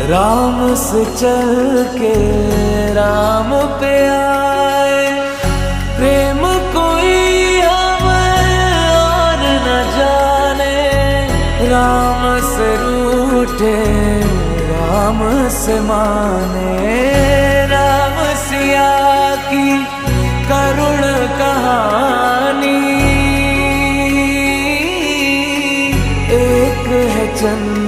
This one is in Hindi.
राम से चल के राम पे आए। प्रेम कोई हमें और न जाने, राम से रूठे राम से माने। राम सिया की करुण कहानी, एक है चंद